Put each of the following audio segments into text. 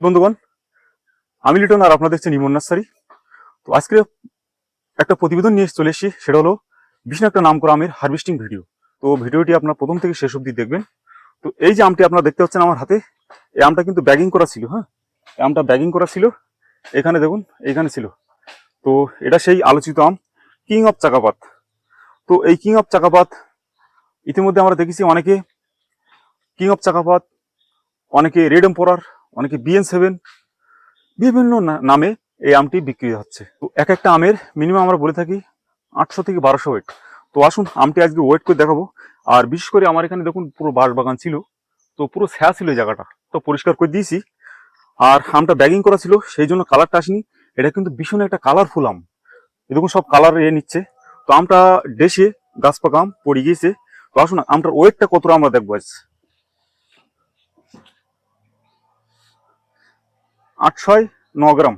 বন্ধুগণ, আমি লিটন আর আপনারা দেখছেন ইমন নার্সারি। তো আজকে একটা প্রতিবেদন নিয়ে চলে এসেছি, সেটা হলো ভীষণ একটা নাম করা আমের হারভেস্টিং ভিডিও। তো ভিডিওটি আপনার প্রথম থেকে শেষ অবধি দেখবেন। তো এই যে আমটি আপনারা দেখতে পাচ্ছেন আমার হাতে, এই আমটা কিন্তু ব্যাগিং করা ছিল। হ্যাঁ, এই আমটা ব্যাগিং করা ছিল, এখানে দেখুন এইখানে ছিল। তো এটা সেই আলোচিত আম কিং অফ চাকাপাত। তো এই কিং অফ চাকাপাত ইতিমধ্যে আমরা দেখেছি অনেকে কিং অফ চাকাপাত, অনেকে রেড এম্পোরার, অনেকে BN7 বিভিন্ন নামে এই আমটি বিক্রি হচ্ছে। তো এক একটা আমের মিনিমাম আমরা বলে থাকি 800 থেকে 1200 ওয়েট। তো আসুন আমটি আজকে ওয়েট করে দেখাবো। আর বিশেষ করে আমার এখানে দেখুন পুরো বাঁশ বাগান ছিল, তো পুরো ছায়া ছিল এই জায়গাটা, তো পরিষ্কার করে দিয়েছি। আর আমটা ব্যাগিং করা ছিল, সেই জন্য কালারটা আসেনি। এটা কিন্তু ভীষণ একটা কালারফুল আম, দেখুন সব কালার নিচ্ছে। তো আমটা ডেসে গাছ পাকা আম পড়ে গিয়েছে। তো আসুন আমটার ওয়েটটা কতটা আমরা দেখবো আজ। 809 গ্রাম।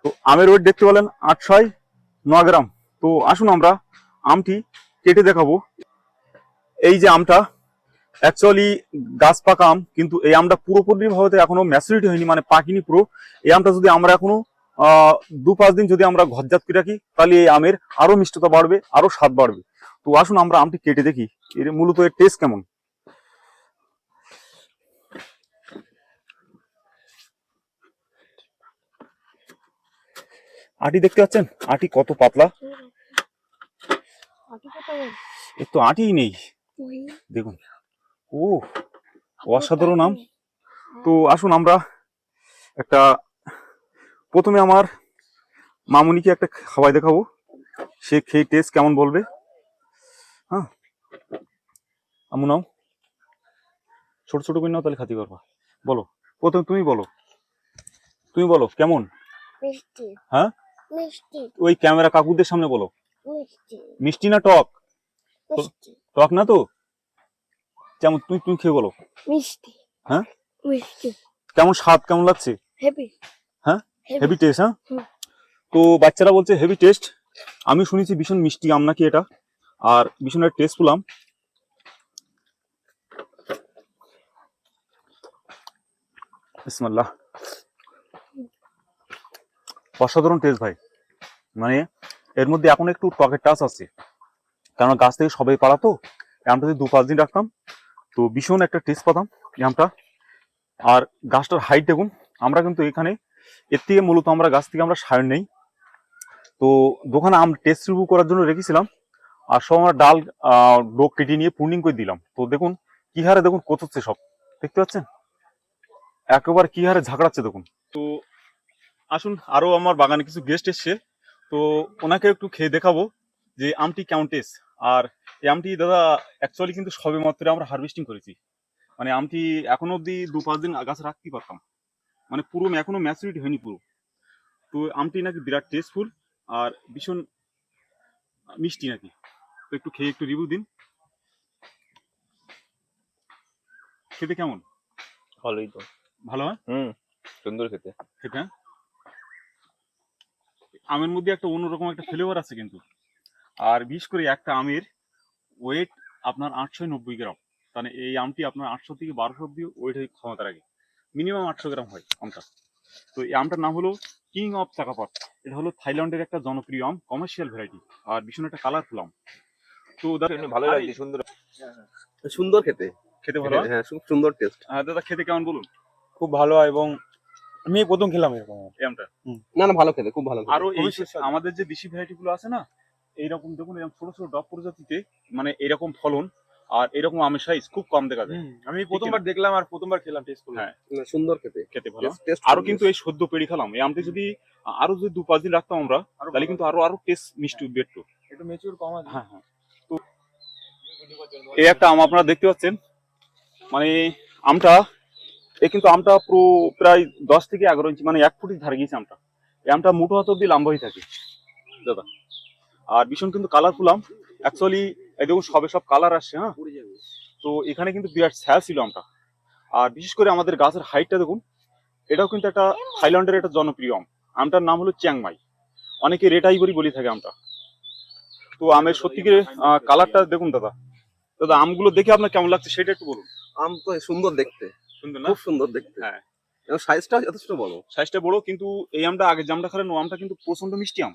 তো আমের ওয়েট দেখতে পেলেন 809 গ্রাম। তো আসুন আমরা আমটি কেটে দেখাবো। এই যে আমটা অ্যাকচুয়ালি গাছ পাকা আম, কিন্তু এই আমটা পুরোপুরি ভাবে এখনো ম্যাচুরিটি হয়নি, মানে পাকিনি পুরো। এই আমটা যদি আমরা এখনো 2-5 দিন যদি আমরা ঘরজাত করে রাখি, তাহলে এই আমের আরো মিষ্টতা বাড়বে, আরো স্বাদ বাড়বে। তো আসুন আমরা আমটি কেটে দেখি এর মূলত এর টেস্ট কেমন। আটি দেখতে পাচ্ছেন, আটি কত পাতলা, এর তো আটিই নেই, দেখুন। ও অসাধারণ আম। তো আসুন আমরা একটা প্রথমে আমার মামুনিকে একটা খাওয়াই দেখাবো, সে খেয়ে টেস্ট কেমন বলবে। হ্যাঁ আমু নাও, ছোট ছোট করে নাও, তাহলে খাতি পারবা। বলো, প্রথমে তুমি বলো, তুমি বলো কেমন। মিষ্টি। হ্যাঁ মিষ্টি। ওই ক্যামেরা কাকুদের সামনে বলো। মিষ্টি। মিষ্টি না টক? মিষ্টি। টক না তো, কেমন তুমি তুমি খেয়ে বলো। মিষ্টি। হ্যাঁ মিষ্টি। কেমন স্বাদ, কেমন লাগছে? হেভি। হ্যাঁ হেভি। Heavy taste. হ্যাঁ হুম। তো বাচ্চারা বলছে হেভি টেস্ট, আমি শুনেছি ভীষণ মিষ্টি আম নাকি এটা, আর ভীষণ একটা টেস্টফুল আম। বিসমিল্লাহ, অসাধারণ টেস্ট ভাই। মানে এর মধ্যে এখন একটু টকের টাচ আছে, কারণ গাছ থেকে সবাই পাড়া, তো আমটা যদি 2-5 দিন রাখতাম তো ভীষণ একটা টেস্ট পেতাম এই আমটা। আর গাছটার হাইট দেখুন, আমরা কিন্তু এখানে এর থেকে মূলত আমরা গাছ থেকে আমরা সার নেই। তো দোকানে আম টেস্ট রিভিউ করার জন্য রেখেছিলাম, আর সব আমরা ডাল ডোক কেটে নিয়ে প্রুনিং করে দিলাম। তো দেখুন কি হারে, দেখুন কত হচ্ছে সব, দেখতে পাচ্ছেন একেবারে কি হারে ঝাঁকড়াচ্ছে দেখুন। তো আসুন, আরো আমার বাগানে কিছু গেস্ট এসছে, তো ওনাকে একটু খেয়ে দেখাবো যে আমটি কেমন টেস্ট। আর এই আমটি দাদা অ্যাকচুয়ালি কিন্তু সবে মাত্র আমরা হারভেস্টিং করেছি, মানে আমটি এখনো অব্দি 2-5 দিন গাছে রাখতেই পারতাম, মানে পুরো এখনো ম্যাচুরিটি হয়নি পুরো। তো আমটি নাকি বিরাট টেস্টফুল আর ভীষণ মিষ্টি নাকি। তো একটু খেয়ে একটু রিভিউ দিন, খেতে কেমন? ভালোই তো। ভালো? হয় সুন্দর খেতে। খেতে আমের মধ্যে একটা অন্যরকম একটা ফ্লেভার আছে কিন্তু। আর বিশেষ করে একটা আমের ওয়েট আপনার 890 গ্রাম, মানে এই আমটি আপনার 800 থেকে 1200 অব্দি ওয়েট হয়ে ক্ষমতা রাখে, মিনিমাম 800 গ্রাম হয় আমটা। তো এই আমটার নাম হলো কিং অফ চাকাপাত। এটা হলো থাইল্যান্ডের একটা জনপ্রিয় আম, কমার্শিয়াল ভ্যারাইটি, আর ভীষণ একটা কালারফুল আম। তো ভালো লাগছে, সুন্দর সুন্দর খেতে। খেতে ভালো হয়? হ্যাঁ, খুব সুন্দর টেস্ট। দাদা খেতে কেমন বলুন? খুব ভালো হয়, এবং আমি প্রথম খেলাম এরকম আম। এই আমটা না না, ভালো খেতে, খুব ভালো খেতে। আরো এই খুবই সুস্বাদু। আমাদের যে দেশি ভ্যারাইটি গুলো আছে না, এইরকম দেখুন এরকম ছোট ছোট ডব প্রজাতিতে, মানে এরকম ফলন আর এরকম আমের সাইজ খুব কম দেখা যায়। আমি প্রথমবার দেখলাম আর প্রথমবার খেলাম, টেস্ট করলাম। হ্যাঁ না, সুন্দর খেতে। খেতে ভালো। Taste আরো সুন্দর। কিন্তু এই সদ্য পেড়ি খেলাম এই আমটি, যদি আরো যদি 2-5 দিন রাখতাম আমরা, তাহলে কিন্তু আরো আরো টেস্ট মিষ্টি উঠবে একটু। একটু ম্যাচিউর কম আছে। হ্যাঁ হ্যাঁ। তো এই একটা আম আপনারা দেখতে পাচ্ছেন, মানে আমটা কিন্তু আমটা পুরো প্রায় 10 থেকে 11 ইঞ্চি, মানে 1 ফুটের ধারে গিয়েছে আমটা। এই আমটা মুঠো হাত অব্দি লম্বা হয়ে থাকে দাদা, আর ভীষণ কিন্তু কালারফুল আম। অ্যাকচুয়ালি এই দেখুন সবে সব কালার আসছে। হ্যাঁ তো এখানে কিন্তু বিরাট ছায়া ছিল আমটা। আর বিশেষ করে আমাদের গাছের হাইটটা দেখুন, এটাও কিন্তু একটা থাইল্যান্ডের একটা জনপ্রিয় আম। আমটার নাম হলো চ্যাংমাই, অনেকে রেড আইভরি বলে থাকে আমটা। তো আমের সত্যিকারে কালারটা দেখুন দাদা। দাদা আমগুলো দেখে আপনার কেমন লাগছে সেটা একটু বলুন। আম তো সুন্দর দেখতে, সুন্দর না? খুব সুন্দর দেখতে। হ্যাঁ এবং সাইজটা যথেষ্ট বড়। সাইজটা বড়, কিন্তু এই আমটা আগে যে আমটা খালেন ও আমটা কিন্তু প্রচন্ড মিষ্টি আম।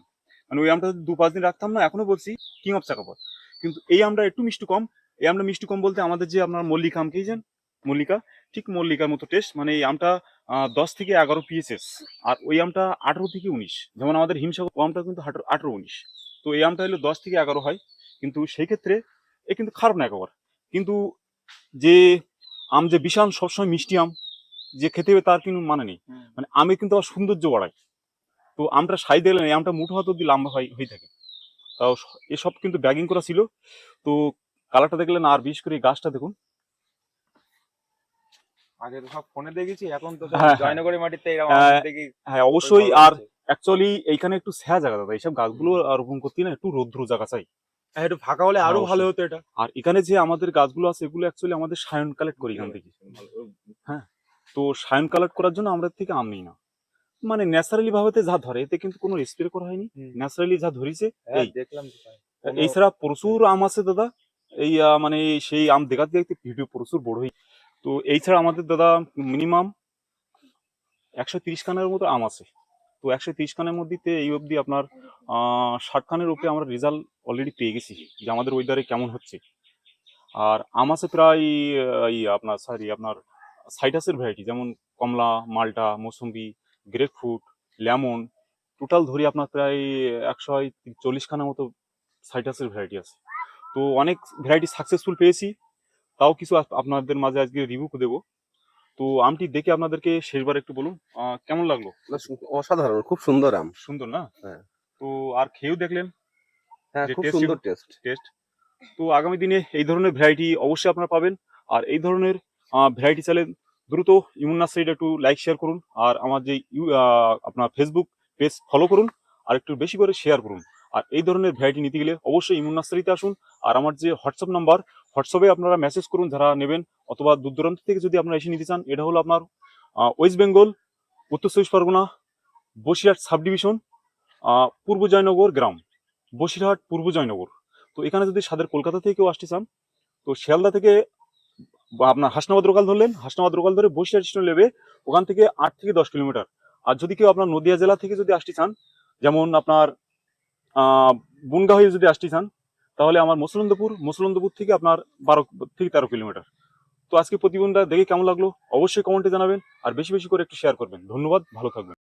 মানে ওই আমটা যদি 2-5 দিন রাখতাম না, এখনো বলছি কিং অফ চাকাপত। কিন্তু এই আমটা একটু মিষ্টি কম। এই আমটা মিষ্টি কম বলতে আমাদের যে আপনার মল্লিকা আম খেয়েছেন, মল্লিকা, ঠিক মল্লিকার মতো টেস্ট। মানে এই আমটা 10 থেকে 11 পিএসএস, আর ওই আমটা 18 থেকে 19। যেমন আমাদের হিমসাগর ও আমটা কিন্তু 18-19। তো এই আমটা হলো 10 থেকে 11 হয়, কিন্তু সেই ক্ষেত্রে এ কিন্তু খারাপ না একেবারে। কিন্তু যে আম যে বিশাল সবসময় মিষ্টি আম যে খেতে হবে তার কিন্তু মানে নেই। মানে আমের কিন্তু আবার সৌন্দর্য বাড়ায়। তো আমটা সাই দেখলেন এই আমটা মুঠো হাত অব্দি লম্বা হয়ে থাকে। তাও এসব কিন্তু ব্যাগিং করা ছিল। তো কালারটা দেখলেন, আর বিশেষ করে এই গাছটা দেখুন। আগে তো সব ফোনে দেখেছি, এখন তো হ্যাঁ, হ্যাঁ। জয়নগরের মাটিতে এরকম হ্যাঁ, আম দেখি। হ্যাঁ অবশ্যই। আর অ্যাকচুয়ালি এইখানে একটু ছায়া জায়গা দাদা, এইসব গাছগুলো রোপণ করতে না একটু রৌদ্র জায়গা চাই। হ্যাঁ, একটু ফাঁকা হলে আরো হ্যাঁ, ভালো অবশ্যই। হতো এটা। আর এখানে যে আমাদের গাছগুলো আছে এগুলো অ্যাকচুয়ালি আমাদের সায়ন কালেক্ট করি এখান থেকে। হ্যাঁ, তো সায়ন কালেক্ট করার জন্য আমরা এর থেকে আম নিই না। মানে ন্যাচারালি ভাবে যা ধরে, এতে কিন্তু কোনো স্প্রে করা হয়নি। ন্যাচারালি যা ধরিছে হ্যাঁ, এই। দেখলাম তো তাই। এছাড়া প্রচুর আম আছে দাদা। এই মানে সেই আম দেখাতে দেখতে ভিডিও প্রচুর বড় হয়। তো এই ছাড়া আমাদের দাদা মিনিমাম 130 খানের মতো আম আছে। তো 130 খানের মধ্যে এই অবধি আপনার 60 খানের উপরে আমরা রেজাল্ট অলরেডি পেয়ে গেছি যে আমাদের ওয়েদারে কেমন হচ্ছে। আর আম আছে প্রায় আপনার আপনার সাইটাসের ভ্যারাইটি, যেমন কমলা, মাল্টা, মৌসুম্বি, গ্রেপফ্রুট, লেমন, টোটাল ধরি আপনার প্রায় 140 খানার মতো সাইটাসের ভ্যারাইটি আছে। তো অনেক ভ্যারাইটি সাকসেসফুল পেয়েছি। তাও কিছু আপনাদের মাঝে আজকে রিভিউ দেবো। তো আমটি দেখে আপনাদেরকে শেষবার একটু বলুন কেমন লাগলো। না, অসাধারণ, খুব সুন্দর আম। সুন্দর না? হ্যাঁ। তো আর খেয়েও দেখলেন হ্যাঁ, যে খুব টেস্টি সুন্দর টেস্ট। তো আগামী দিনে এই ধরনের ভ্যারাইটি অবশ্যই আপনারা পাবেন। আর এই ধরনের ভ্যারাইটি চাইলে দ্রুত ইমন নার্সারিটা একটু লাইক শেয়ার করুন, আর আমার যে আপনার ফেসবুক পেজ ফলো করুন, আর একটু বেশি করে শেয়ার করুন। আর এই ধরনের ভ্যারাইটি নিতে গেলে অবশ্যই ইমন নার্সারিতে আসুন। আর আমার যে হোয়াটসঅ্যাপ নাম্বার, হোয়াটসঅ্যাপে আপনারা মেসেজ করুন যারা নেবেন, অথবা দূর দূরান্ত থেকে যদি আপনারা এসে নিতে চান। এটা হলো আপনার ওয়েস্ট বেঙ্গল, উত্তর 24 পরগনা, বসিরহাট সাব ডিভিশন, পূর্ব জয়নগর গ্রাম, বসিরহাট পূর্ব জয়নগর। তো এখানে যদি সাদের কলকাতা থেকে কেউ আসতে চান, তো শিয়ালদা থেকে বা আপনার হাসনাবাদ লোকাল ধরলেন, হাসনাবাদ লোকাল ধরে বসিরহাট স্টেশন নেবে, ওখান থেকে 8 থেকে 10 কিলোমিটার। আর যদি কেউ আপনার নদিয়া জেলা থেকে যদি আসতে চান, যেমন আপনার বনগাঁ হয়ে যদি আসতে চান, তাহলে আমার মুসলন্দপুর থেকে আপনার 12 থেকে 13 কিলোমিটার। তো আজকে প্রতিবেদনটা দেখে কেমন লাগলো অবশ্যই কমেন্টে জানাবেন, আর বেশি বেশি করে একটু শেয়ার করবেন। ধন্যবাদ, ভালো থাকবেন।